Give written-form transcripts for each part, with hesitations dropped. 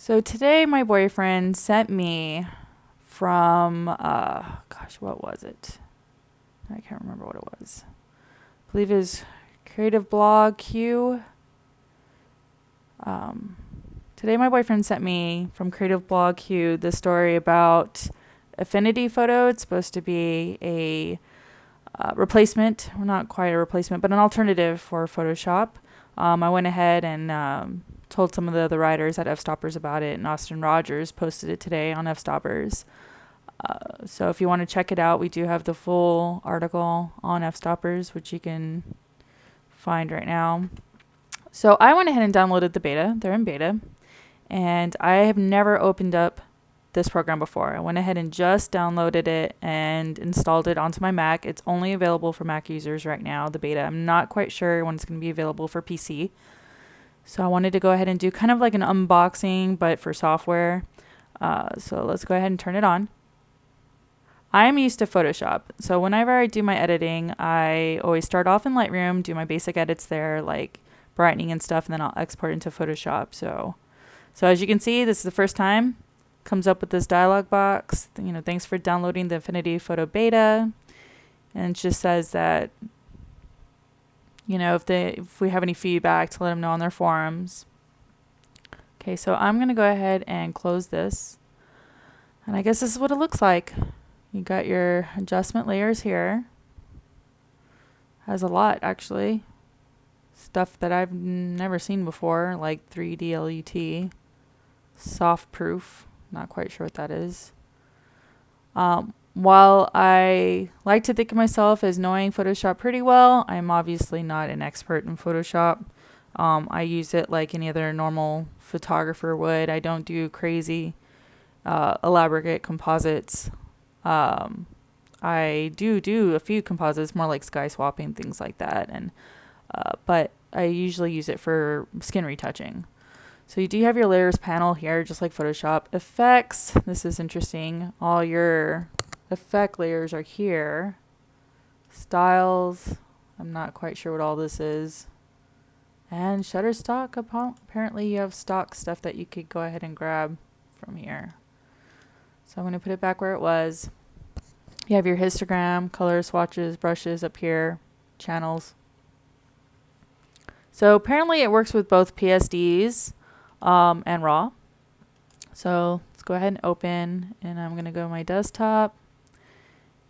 So today my boyfriend sent me from, gosh, what was it? I can't remember what it was. I believe his creative blog Q. Today my boyfriend sent me from creative blog Q the story about Affinity photo. It's supposed to be a replacement, well, not quite a replacement, but an alternative for Photoshop. I went ahead and told some of the other writers at F-Stoppers about it, and Austin Rogers posted it today on F-Stoppers. So if you want to check it out, we do have the full article on F-Stoppers, which you can find right now. So I went ahead and downloaded the beta. They're in beta. And I have never opened up this program before. I went ahead and just downloaded it and installed it onto my Mac. It's only available for Mac users right now, the beta. I'm not quite sure when it's going to be available for PC. So I wanted to go ahead and do kind of like an unboxing, but for software. So let's go ahead and turn it on. I'm used to Photoshop. So whenever I do my editing, I always start off in Lightroom, do my basic edits there, like brightening and stuff, and then I'll export into Photoshop. So as you can see, this is the first time. Comes up with this dialog box. Thanks for downloading the Affinity Photo Beta. And it just says that, if we have any feedback, to let them know on their forums. Okay, so I'm going to go ahead and close this. And I guess this is what it looks like. You got your adjustment layers here. Has a lot, actually. Stuff that I've never seen before, like 3D LUT. Soft proof. Not quite sure what that is. While I like to think of myself as knowing Photoshop pretty well, I'm obviously not an expert in Photoshop. I use it like any other normal photographer would. I don't do crazy elaborate composites. I do a few composites, more like sky swapping, things like that, and but I usually use it for skin retouching. So you do have your layers panel here, just like Photoshop. Effects, this is interesting. All your effect layers are here. Styles, I'm not quite sure what all this is. And Shutterstock, apparently you have stock stuff that you could go ahead and grab from here. So I'm going to put it back where it was. You have your histogram, color swatches, brushes up here, channels. So apparently it works with both PSDs and RAW. So let's go ahead and open, and I'm going to go to my desktop,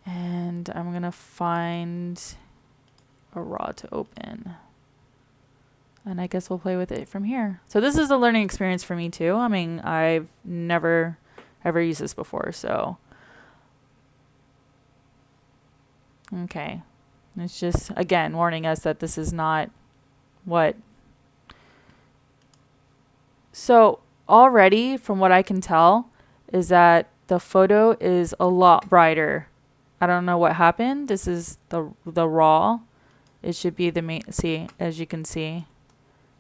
and I'm going to find a RAW to open. And I guess we'll play with it from here. So this is a learning experience for me too. I mean, I've never ever used this before, so. Okay. It's just, again, warning us that this is not what. So already, from what I can tell, is that the photo is a lot brighter. I don't know what happened. This is the raw. It should be the main. See, as you can see,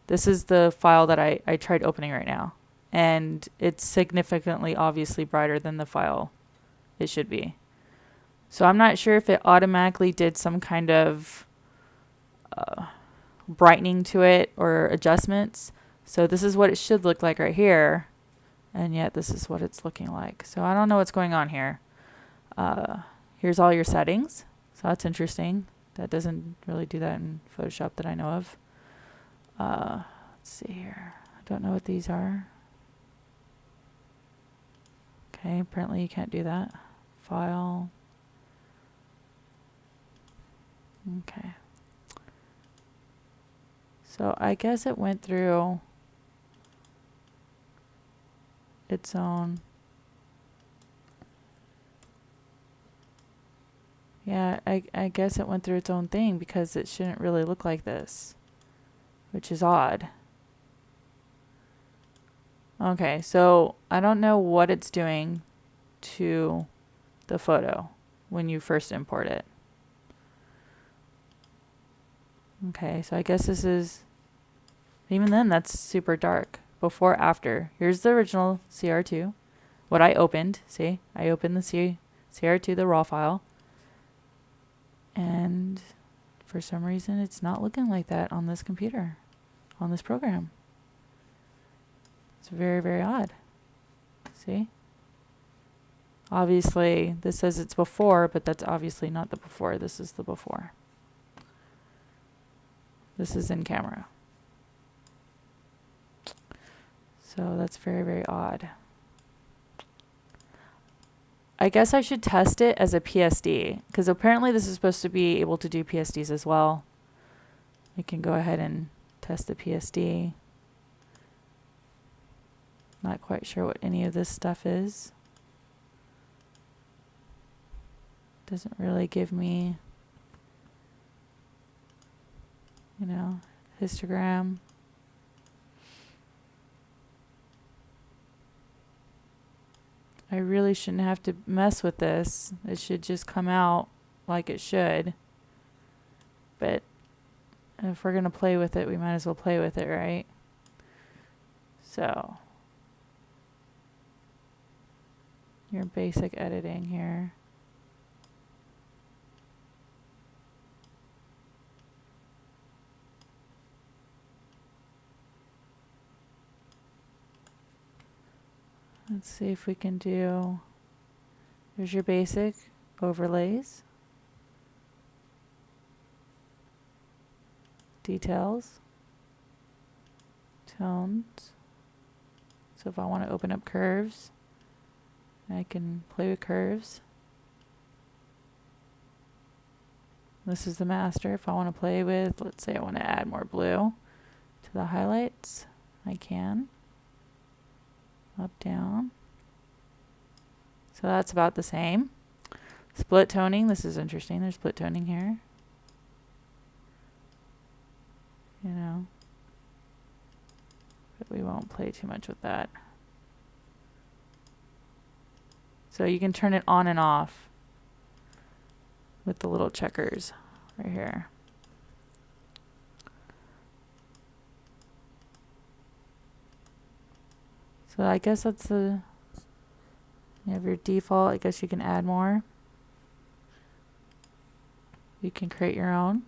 this is the file that I tried opening right now. And it's significantly, obviously, brighter than the file it should be. So I'm not sure if it automatically did some kind of brightening to it or adjustments. So this is what it should look like right here. And yet this is what it's looking like. So I don't know what's going on here. Here's all your settings. So that's interesting. That doesn't really do that in Photoshop that I know of. Let's see here. I don't know what these are. Okay, apparently you can't do that. File. Okay. So I guess it went through its own. Yeah, I guess it went through its own thing because it shouldn't really look like this, which is odd. Okay, so I don't know what it's doing to the photo when you first import it. Okay, so I guess this is, even then that's super dark. Before, after. Here's the original CR2. What I opened, see? I opened the CR2, the raw file. And for some reason it's not looking like that on this computer, on this program. It's very, very odd. See? Obviously, this says it's before, but that's obviously not the before. This is the before. This is in camera. So that's very, very odd. I guess I should test it as a PSD, because apparently this is supposed to be able to do PSDs as well. We can go ahead and test the PSD. Not quite sure what any of this stuff is. Doesn't really give me, you know, histogram. I really shouldn't have to mess with this. It should just come out like it should. But if we're going to play with it, we might as well play with it, right? So, your basic editing here. Let's see if we can do, there's your basic overlays, details, tones. So if I want to open up curves, I can play with curves. This is the master. If I want to play with, let's say I want to add more blue to the highlights, I can. Up, down. So that's about the same. Split toning, this is interesting. There's split toning here. You know. But we won't play too much with that. So you can turn it on and off with the little checkers right here. So I guess that's the, you have your default. I guess you can add more. You can create your own.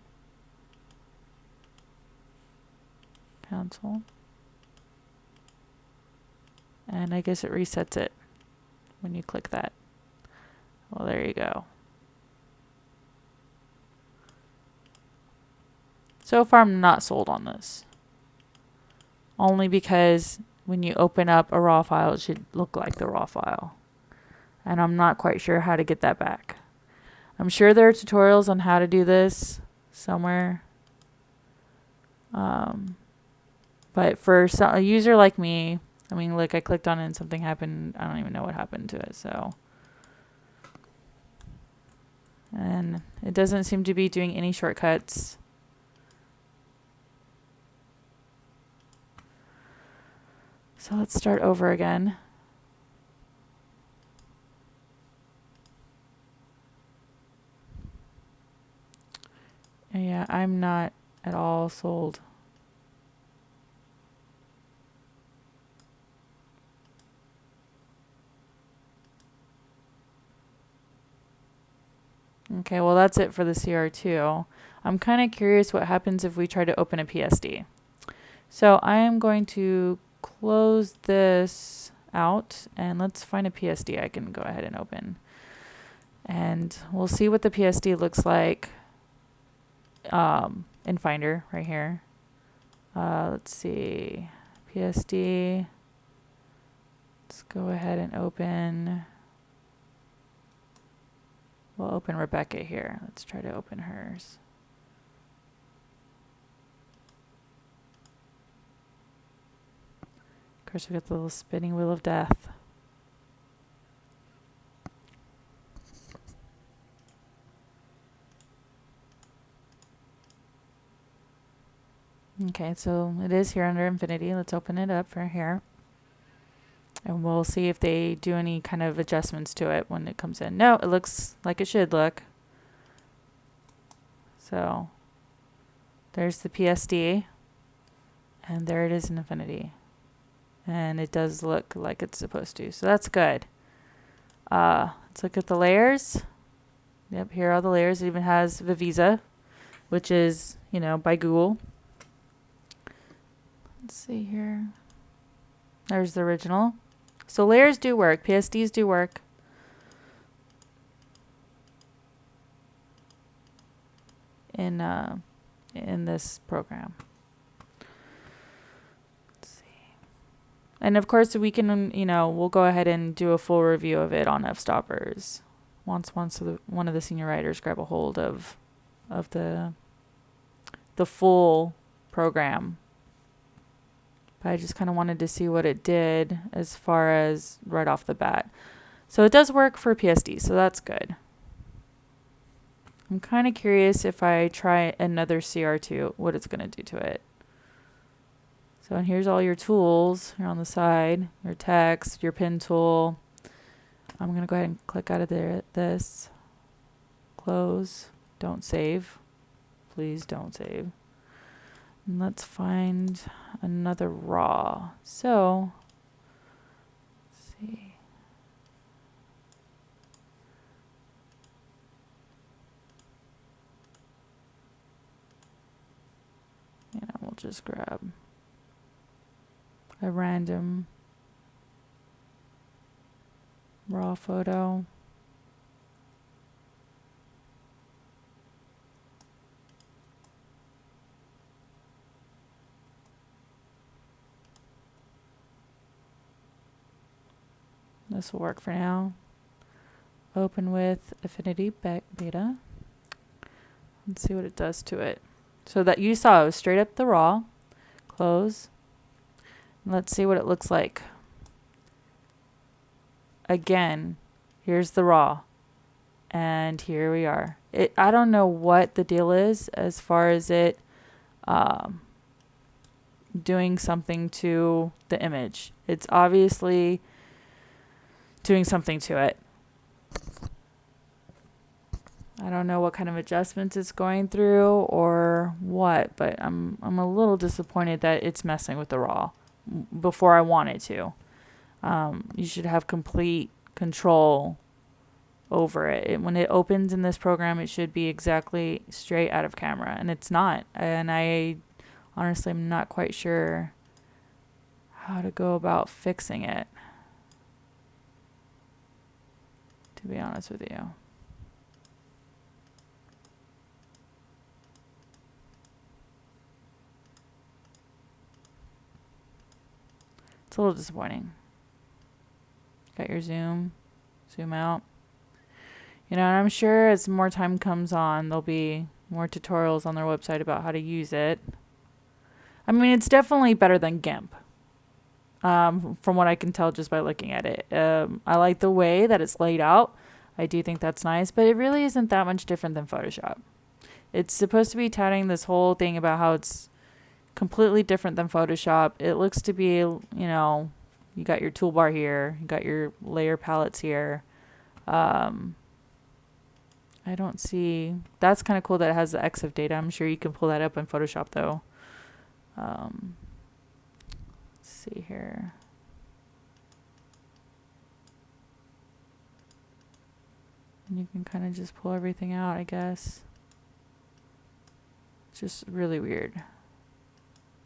Cancel. And I guess it resets it when you click that. Well, there you go. So far, I'm not sold on this. Only because when you open up a raw file, it should look like the raw file. And I'm not quite sure how to get that back. I'm sure there are tutorials on how to do this somewhere. But for a user like me, I mean, like I clicked on it and something happened. I don't even know what happened to it. So, and it doesn't seem to be doing any shortcuts. So let's start over again. Yeah, I'm not at all sold. Okay, well that's it for the CR2. I'm kind of curious what happens if we try to open a PSD. So I am going to close this out and let's find a PSD I can go ahead and open. And we'll see what the PSD looks like in Finder right here. Let's see, PSD. Let's go ahead and open. We'll open Rebecca here. Let's try to open hers. Of course, we got the little spinning wheel of death. Okay, so it is here under Affinity. Let's open it up for here. And we'll see if they do any kind of adjustments to it when it comes in. No, it looks like it should look. So there's the PSD. And there it is in Affinity. And it does look like it's supposed to. So that's good. Let's look at the layers. Yep, here are all the layers. It even has Vivisa, which is, you know, by Google. Let's see here. There's the original. So layers do work. PSDs do work. In this program. Let's see. And of course we can, we'll go ahead and do a full review of it on Fstoppers. Once one of the senior writers grab a hold of the full program. But I just kind of wanted to see what it did as far as right off the bat. So it does work for PSD, so that's good. I'm kind of curious if I try another CR2, what it's going to do to it. So and here's all your tools here on the side, your text, your pen tool. I'm going to go ahead and click out of this. Close. Don't save. Please don't save. And let's find another raw. So, let's see. And we'll just grab a random raw photo. This will work for now. Open with Affinity Beta. Let's see what it does to it. So that you saw it was straight up the raw. Close. And let's see what it looks like. Again, here's the raw. And here we are. I don't know what the deal is as far as it doing something to the image. It's obviously doing something to it. I don't know what kind of adjustments it's going through or what, but I'm a little disappointed that it's messing with the raw before I want it to. You should have complete control over it. When it opens in this program, it should be exactly straight out of camera, and it's not. And I honestly am not quite sure how to go about fixing it, to be honest with you. It's a little disappointing. Got your zoom out. And I'm sure as more time comes on, there'll be more tutorials on their website about how to use it. I mean, it's definitely better than GIMP. From what I can tell just by looking at it. I like the way that it's laid out. I do think that's nice, but it really isn't that much different than Photoshop. It's supposed to be touting this whole thing about how it's completely different than Photoshop. It looks to be, you got your toolbar here, you got your layer palettes here. I don't see, that's kind of cool that it has the EXIF data. I'm sure you can pull that up in Photoshop though. Let's see here. And you can kind of just pull everything out, I guess. It's just really weird.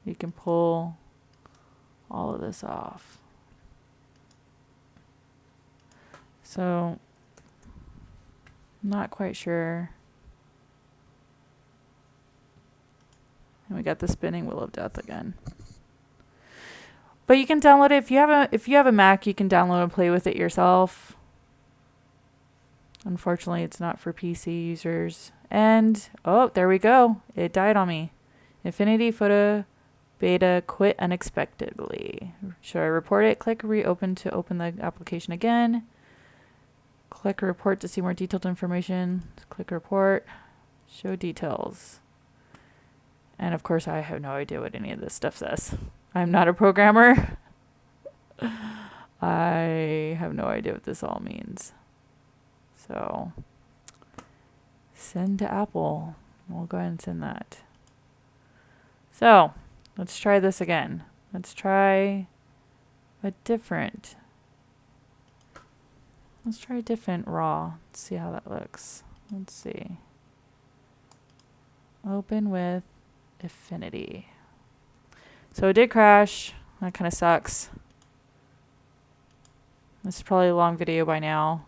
You can pull all of this off. So, not quite sure. And we got the spinning wheel of death again. But you can download it if you have a Mac, you can download and play with it yourself. Unfortunately, it's not for PC users. And oh, there we go. It died on me. Affinity Photo Beta quit unexpectedly. Should I report it? Click reopen to open the application again. Click report to see more detailed information. Click report. Show details. And of course, I have no idea what any of this stuff says. I'm not a programmer. I have no idea what this all means. So, send to Apple. We'll go ahead and send that. So, let's try this again. Let's try a different raw. Let's see how that looks. Let's see. Open with Affinity. So it did crash. That kind of sucks. This is probably a long video by now.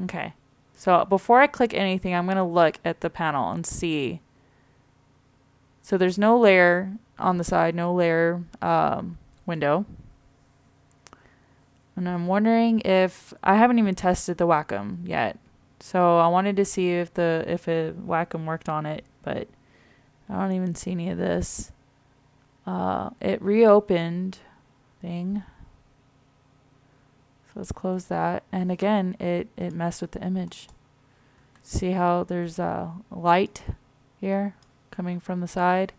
Okay. So before I click anything, I'm going to look at the panel and see. So there's no layer on the side, no layer window. And I'm wondering if I haven't even tested the Wacom yet. So I wanted to see if a Wacom worked on it, but I don't even see any of this. It reopened thing. So let's close that. And again, it messed with the image. See how there's light here coming from the side?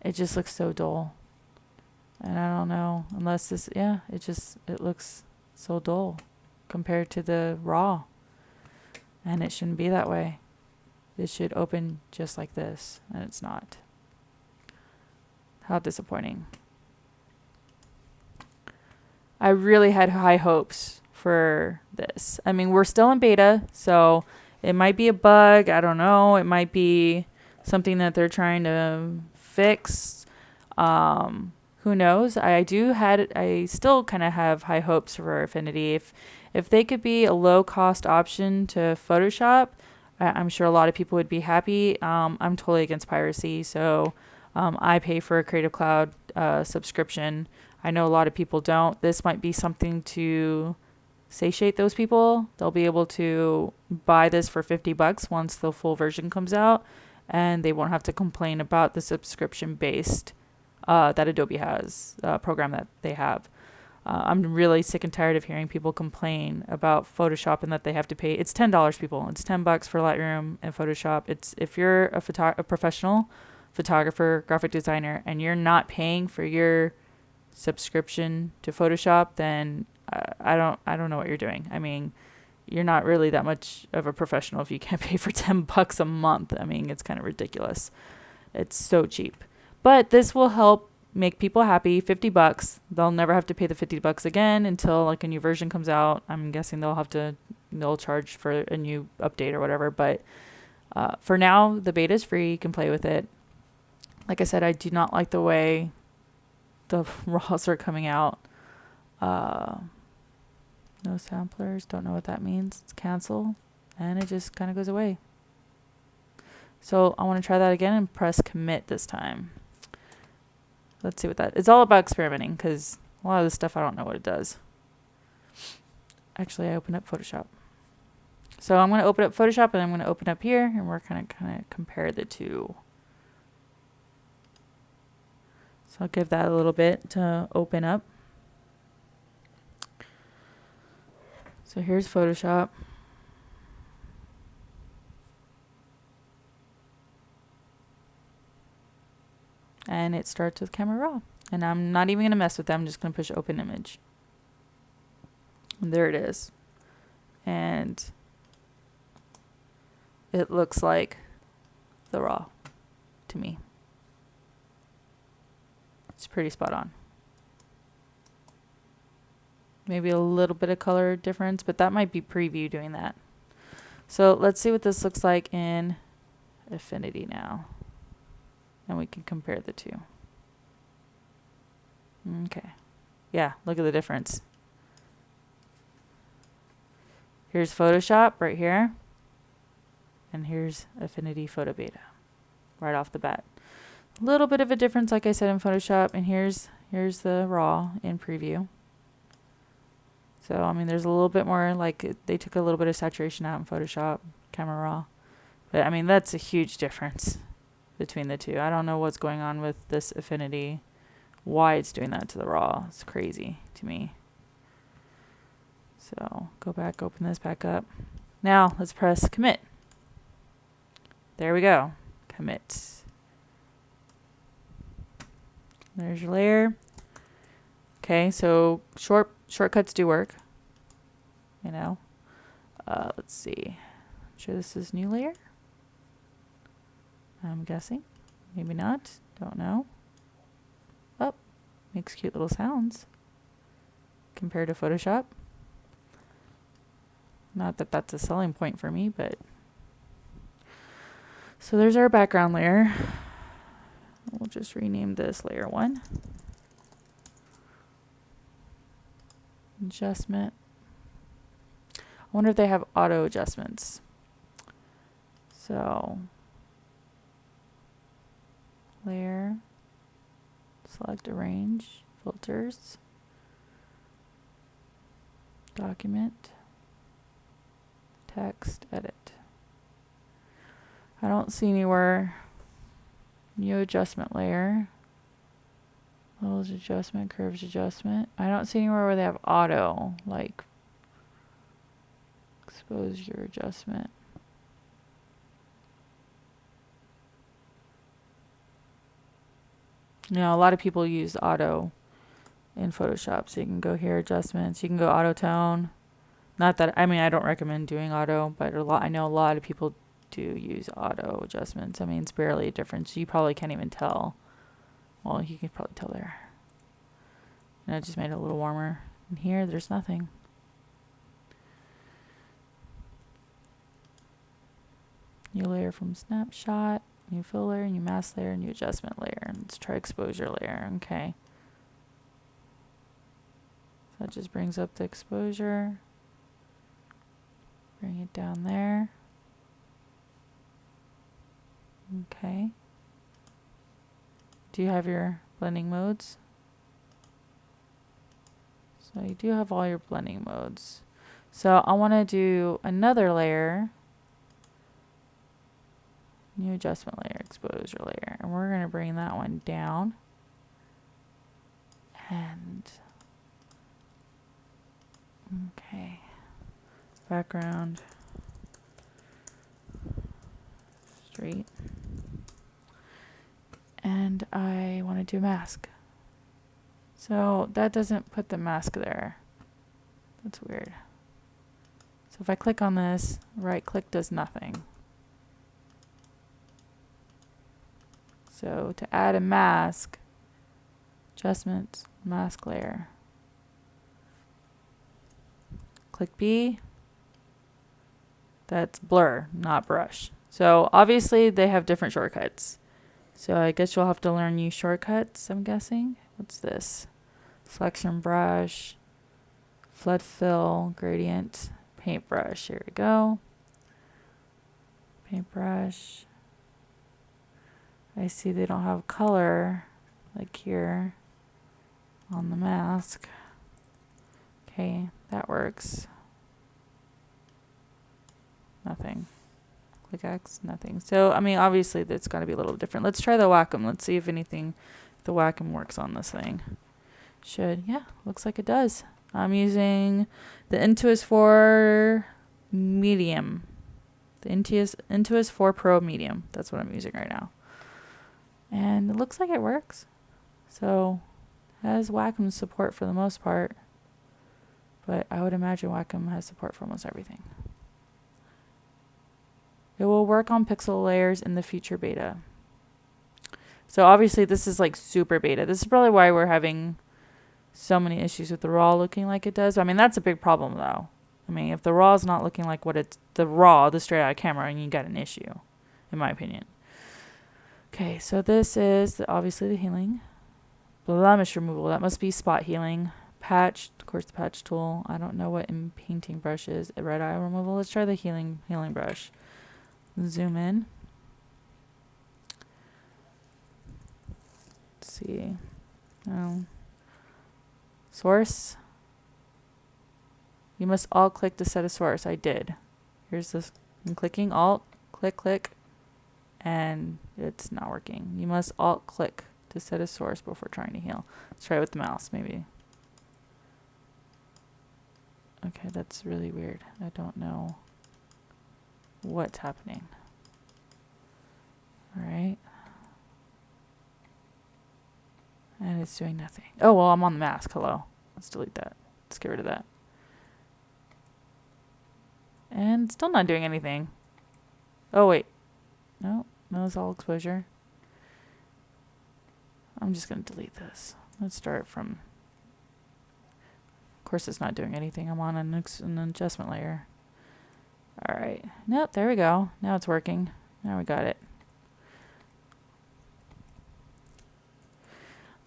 It just looks so dull. And I don't know, unless this, yeah, it looks so dull compared to the raw. And it shouldn't be that way. It should open just like this, and it's not. How disappointing. I really had high hopes for this. I mean, we're still in beta, so it might be a bug. I don't know. It might be something that they're trying to fix. Who knows? I still kind of have high hopes for Affinity. If they could be a low cost option to Photoshop, I'm sure a lot of people would be happy. I'm totally against piracy, so I pay for a Creative Cloud subscription. I know a lot of people don't. This might be something to satiate those people. They'll be able to buy this for $50 once the full version comes out, and they won't have to complain about the subscription based that Adobe has, program that they have. I'm really sick and tired of hearing people complain about Photoshop and that they have to pay. It's $10, people. It's $10 for Lightroom and Photoshop. It's if you're a professional photographer, graphic designer, and you're not paying for your subscription to Photoshop, then I don't know what you're doing. I mean, you're not really that much of a professional if you can't pay for $10 a month. I mean, it's kind of ridiculous. It's so cheap. But this will help make people happy. $50. They'll never have to pay the $50 again until like a new version comes out. I'm guessing they'll charge for a new update or whatever. But for now, the beta is free. You can play with it. Like I said, I do not like the way the RAWs are coming out. No samplers. Don't know what that means. It's cancel. And it just kind of goes away. So I want to try that again and press commit this time. Let's see what that... It's all about experimenting because a lot of this stuff I don't know what it does. Actually, I opened up Photoshop. So I'm going to open up Photoshop and I'm going to open up here and we're going to kind of compare the two. So I'll give that a little bit to open up. So here's Photoshop. And it starts with Camera Raw. And I'm not even going to mess with that. I'm just going to push open image. And there it is. And it looks like the raw to me. It's pretty spot on. Maybe a little bit of color difference, but that might be preview doing that. So let's see what this looks like in Affinity now. And we can compare the two. Okay. Yeah, look at the difference. Here's Photoshop right here. And here's Affinity Photo Beta right off the bat. A little bit of a difference, like I said, in Photoshop. And here's the raw in preview. So, I mean, there's a little bit more, like, they took a little bit of saturation out in Photoshop, Camera Raw. But, I mean, that's a huge difference between the two. I don't know what's going on with this Affinity, why it's doing that to the raw. It's crazy to me. So, go back, open this back up. Now, let's press commit. There we go. Commit. There's your layer. Okay, so shortcuts do work. You know. Let's see. I'm sure this is new layer. I'm guessing. Maybe not. Don't know. Oh, makes cute little sounds compared to Photoshop. Not that that's a selling point for me, but... So there's our background layer. We'll just rename this layer 1. Adjustment. I wonder if they have auto adjustments. So, layer, select arrange, filters, document, text, edit. I don't see anywhere. New adjustment layer. Levels adjustment, curves adjustment. I don't see anywhere where they have auto, like exposure adjustment. You know, a lot of people use auto in Photoshop. So you can go here, adjustments. You can go auto tone. Not that, I mean, I don't recommend doing auto, but I know a lot of people do use auto adjustments. I mean, it's barely a difference. You probably can't even tell. Well, you can probably tell there. And I just made it a little warmer. And here, there's nothing. New layer from snapshot, new fill layer, new mask layer, new adjustment layer. Let's try exposure layer. Okay. So that just brings up the exposure. Bring it down there. Okay. Do you have your blending modes? So you do have all your blending modes. So I want to do another layer. New adjustment layer, exposure layer. And we're going to bring that one down. And, okay. Background. Straight. And I want to do mask. So that doesn't put the mask there. That's weird. So if I click on this, right click does nothing. So to add a mask, adjustments, mask layer. Click B. That's blur, not brush. So obviously they have different shortcuts. So I guess you'll have to learn new shortcuts, I'm guessing. What's this? Selection brush, flood fill, gradient, paintbrush. Here we go. Paintbrush. I see they don't have color like here on the mask. Okay, that works. Nothing. Click X, nothing. So, I mean, obviously that's got to be a little different. Let's try the Wacom. Let's see if anything, the Wacom works on this thing. Should, yeah, looks like it does. I'm using the Intuos 4 Medium. The Intuos 4 Pro Medium. That's what I'm using right now. And it looks like it works. So, it has Wacom support for the most part. But I would imagine Wacom has support for almost everything. It will work on pixel layers in the future beta. So obviously this is like super beta. This is probably why we're having so many issues with the raw looking like it does. I mean, that's a big problem though. I mean, if the raw is not looking like what it's the straight out of camera, and you got an issue, in my opinion. Okay, so this is obviously the healing. Blemish removal, that must be spot healing. Patch, of course the patch tool. I don't know what in painting brush is. Red eye removal. Let's try the healing brush. Zoom in. Let's see. Source. You must alt click to set a source. I did. Here's this. I'm clicking alt, click, and it's not working. You must alt click to set a source before trying to heal. Let's try it with the mouse, maybe. Okay, that's really weird. I don't know what's happening. Alright. And it's doing nothing. Oh, well, I'm on the mask. Hello. Let's delete that. Let's get rid of that. And still not doing anything. Oh, wait. No, it's all exposure. I'm just going to delete this. Let's start from... Of course, it's not doing anything. I'm on an adjustment layer. Alright. Nope, there we go. Now it's working. Now we got it.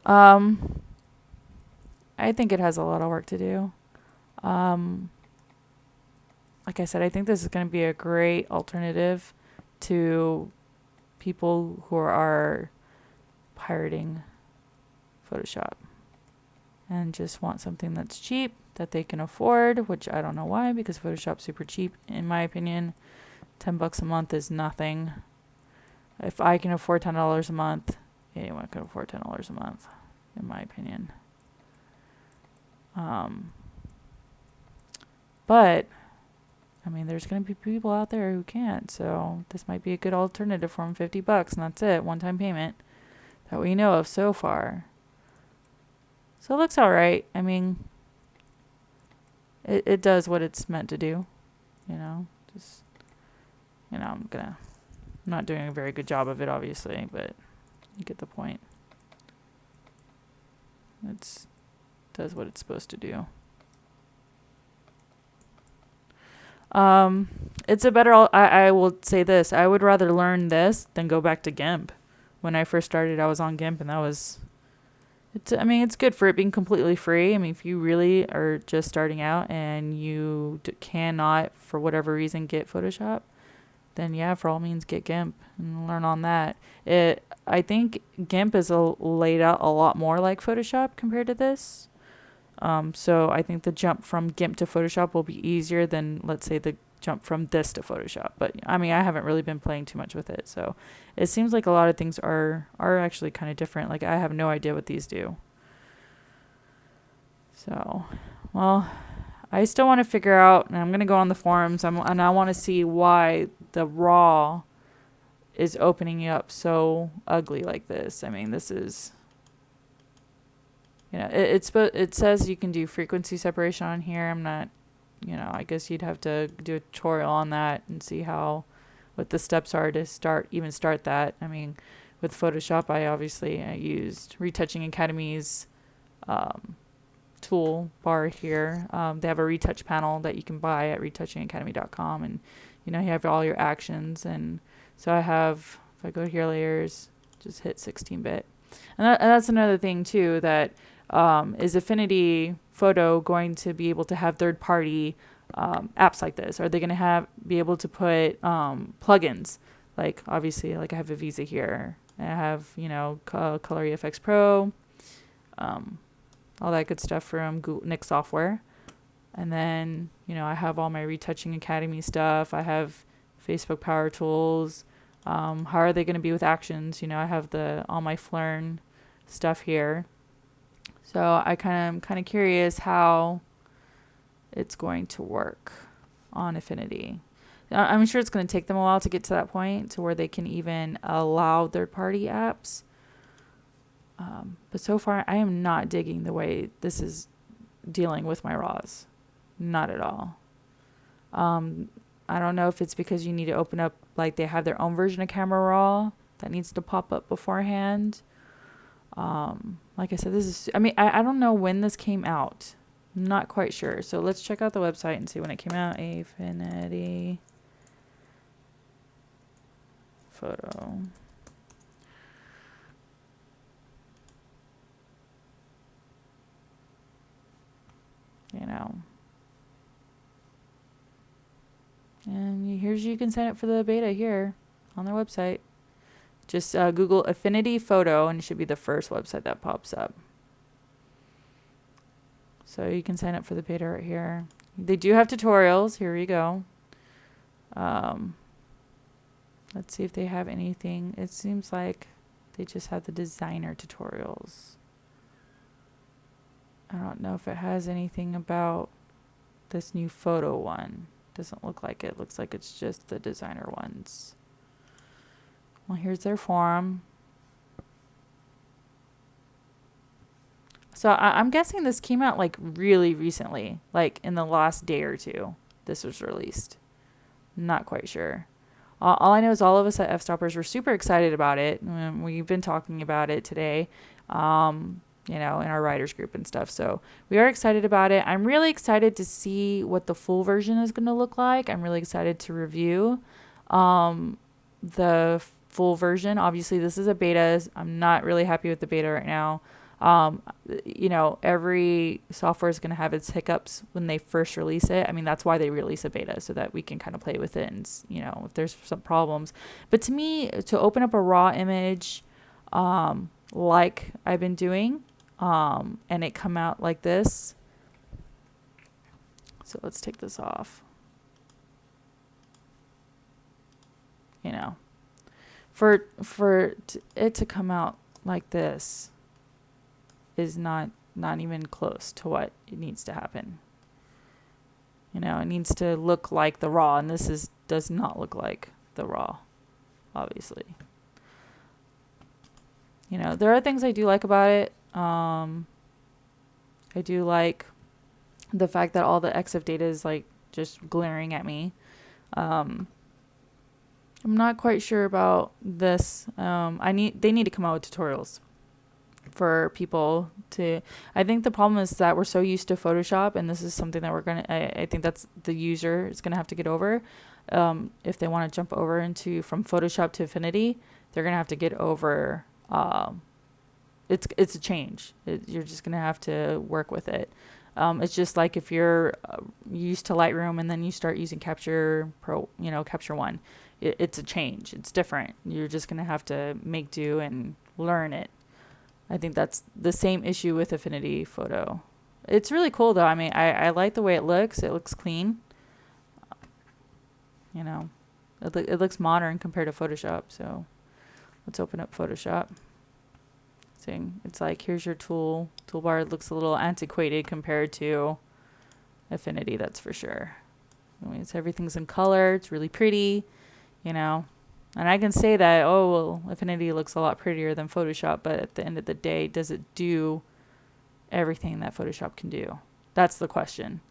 I think it has a lot of work to do. Like I said, I think this is going to be a great alternative to people who are pirating Photoshop and just want something that's cheap that they can afford, which I don't know why, because Photoshop's super cheap in my opinion. $10 a month is nothing. If I can afford $10 a month, anyone can afford $10 a month, in my opinion. But I mean, there's going to be people out there who can't, so this might be a good alternative for them. $50, and that's it, one-time payment that we know of so far. So it looks all right. I mean, it does what it's meant to do, just, I'm not doing a very good job of it, obviously, but you get the point. It does what it's supposed to do. It's a better, I will say this, I would rather learn this than go back to GIMP. When I first started, I was on GIMP, and it's good for it being completely free. I mean, if you really are just starting out and you cannot, for whatever reason, get Photoshop, then yeah, for all means, get GIMP and learn on that. I think GIMP is laid out a lot more like Photoshop compared to this. So I think the jump from GIMP to Photoshop will be easier than, let's say, the jump from this to Photoshop. But I mean, I haven't really been playing too much with it, so it seems like a lot of things are actually kind of different. Like, I have no idea what these do. So, well, I still want to figure out, and I'm going to go on the forums, and I want to see why the RAW is opening up so ugly like this. I mean, this is, it says you can do frequency separation on here. I'm not, I guess you'd have to do a tutorial on that and see what the steps are to start that. I mean, with Photoshop, I used Retouching Academy's tool bar here. They have a retouch panel that you can buy at retouchingacademy.com, and you have all your actions. And so if I go here, layers, just hit 16-bit. And that's another thing too, that is Affinity Photo going to be able to have third-party apps like this? Are they going to be able to put plugins? Like, obviously, like I have a Visa here. I have, Color EFX Pro, all that good stuff from Nick Software. And then, I have all my Retouching Academy stuff. I have Facebook Power Tools. How are they going to be with actions? I have all my Flern stuff here. So I'm kind of curious how it's going to work on Affinity. I'm sure it's going to take them a while to get to that point to where they can even allow third-party apps. But so far, I am not digging the way this is dealing with my RAWs. Not at all. I don't know if it's because you need to open up, like they have their own version of Camera Raw that needs to pop up beforehand. Like I said, I don't know when this came out. I'm not quite sure. So let's check out the website and see when it came out. Affinity Photo. And you can sign up for the beta here on their website. Just Google Affinity Photo, and it should be the first website that pops up. So you can sign up for the beta right here. They do have tutorials. Here we go. Let's see if they have anything. It seems like they just have the designer tutorials. I don't know if it has anything about this new photo one. Doesn't look like it. Looks like it's just the designer ones. Well, here's their forum. So I'm guessing this came out like really recently, like in the last day or two. This was released. Not quite sure. All I know is all of us at F-Stoppers were super excited about it. We've been talking about it today, in our writers group and stuff. So we are excited about it. I'm really excited to see what the full version is going to look like. I'm really excited to review the full version. Obviously, this is a beta. I'm not really happy with the beta right now. Um, you know, every software is going to have its hiccups when they first release it. I mean, that's why they release a beta, so that we can kind of play with it and, you know, if there's some problems. But to me, to open up a raw image, like I've been doing, and it come out like this. So let's take this off. You know, for it to come out like this is not even close to what it needs to happen. You know, it needs to look like the raw, and this does not look like the raw, obviously. You know, there are things I do like about it. I do like the fact that all the EXIF data is like just glaring at me. I'm not quite sure about this. They need to come out with tutorials for people to. I think the problem is that we're so used to Photoshop, and this is something that I think that's the user is gonna have to get over. If they want to jump over from Photoshop to Affinity, they're gonna have to get over. It's a change. You're just gonna have to work with it. It's just like if you're used to Lightroom and then you start using Capture Pro, you know, Capture One. It's a change. It's different. You're just gonna have to make do and learn it. I think that's the same issue with Affinity Photo. It's really cool though. I mean, I like the way it looks. It looks clean. You know, it looks modern compared to Photoshop. So let's open up Photoshop. It's like, here's your toolbar. It looks a little antiquated compared to Affinity, that's for sure. I mean, everything's in color. It's really pretty, you know. And I can say that, oh, well, Affinity looks a lot prettier than Photoshop, but at the end of the day, does it do everything that Photoshop can do? That's the question.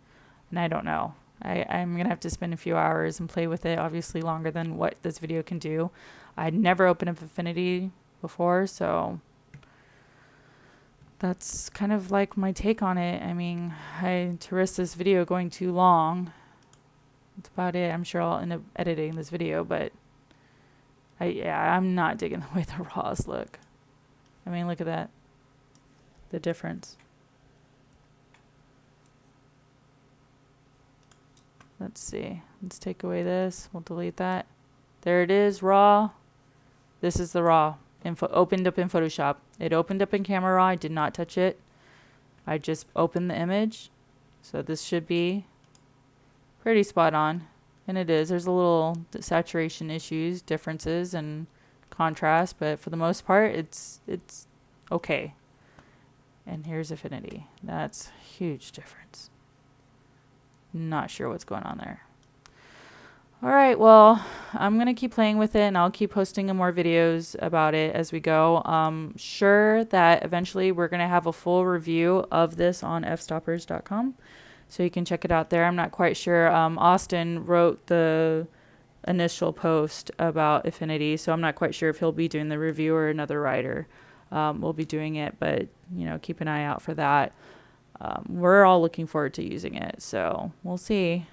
And I don't know. I'm going to have to spend a few hours and play with it, obviously longer than what this video can do. I'd never opened up Affinity before, so that's kind of like my take on it. I mean, to risk this video going too long, that's about it. I'm sure I'll end up editing this video, but I'm not digging the way the raws look. I mean, look at that. The difference. Let's see. Let's take away this. We'll delete that. There it is, raw. This is the raw. Opened up in Photoshop. It opened up in Camera Raw. I did not touch it. I just opened the image. So this should be pretty spot on. And it is. There's a little saturation issues, differences, and contrast, but for the most part, it's okay. And here's Affinity. That's a huge difference. Not sure what's going on there. All right, well, I'm going to keep playing with it, and I'll keep posting more videos about it as we go. Sure that eventually we're going to have a full review of this on fstoppers.com, so you can check it out there. I'm not quite sure. Austin wrote the initial post about Affinity, so I'm not quite sure if he'll be doing the review or another writer will be doing it, but, you know, keep an eye out for that. We're all looking forward to using it, so we'll see.